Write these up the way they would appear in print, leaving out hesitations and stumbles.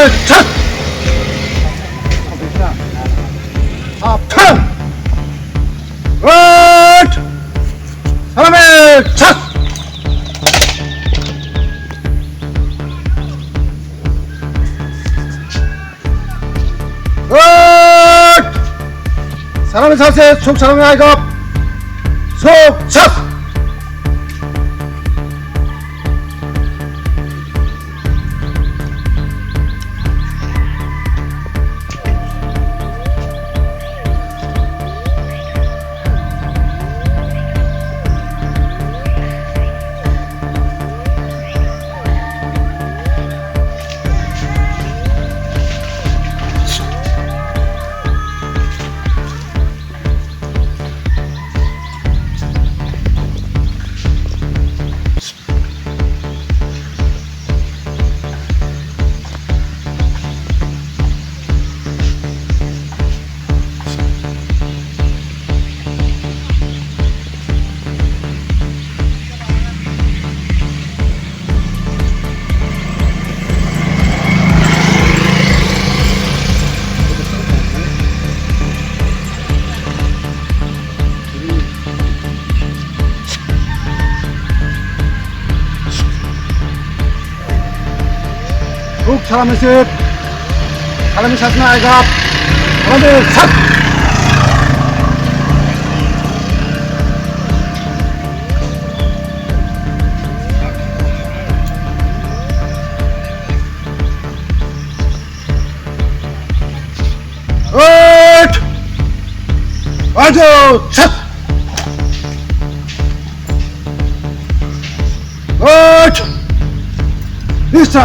첫! 턴! 사람의 첫! 사람의 자세, 속 사람의 아이가 속 첫! 속 사람의 셋, 사람의 샷은 아이가 사람의 샷! 아주 샷! 리스트!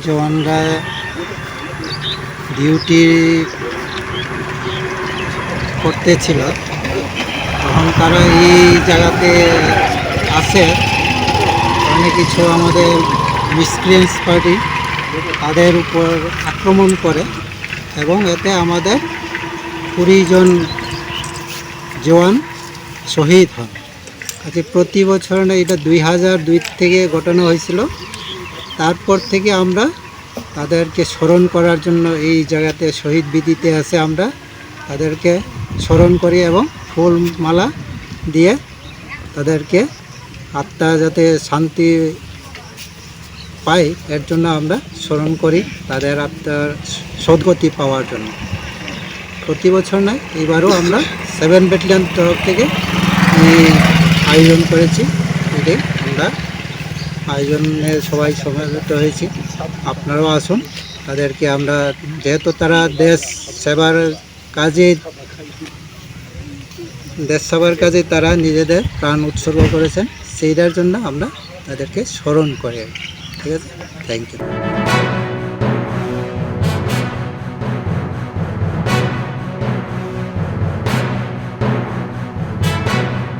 জওয়ানরা ডিউটি করতেছিল তখন তারা এই জায়গাতে আসে অনেক কিছু আমাদের মিসক্রিয়েন্স পার্টি তাদের উপর আক্রমণ করে এবং এতে আমাদের 20 জন জওয়ান শহীদ হন। আজকে প্রতি বছর না, এটা 2002 থেকে ঘটানো হয়েছিল। তারপর থেকে আমরা তাদেরকে স্মরণ করার জন্য এই জায়গাতে শহীদ বিদিতে আসে আমরা তাদেরকে স্মরণ করি এবং ফুল মালা দিয়ে তাদেরকে আত্মা যাতে শান্তি পায় এর জন্য আমরা স্মরণ করি, তাদের আত্মার সদ্গতি পাওয়ার জন্য। প্রতি বছর নয়, এবারও আমরা 7 ব্যাটালিয়ন তরফ থেকে এই আয়োজন করেছি। এটাই আমরা আয়োজনে সবাই সমাবেত হয়েছি। আপনারাও আসুন, তাদেরকে আমরা, যেহেতু তারা দেশ সেবার কাজে তারা নিজেদের প্রাণ উৎসর্গ করেছেন, সেইটার জন্য আমরা তাদেরকে স্মরণ করি। ঠিক আছে, থ্যাংক ইউ।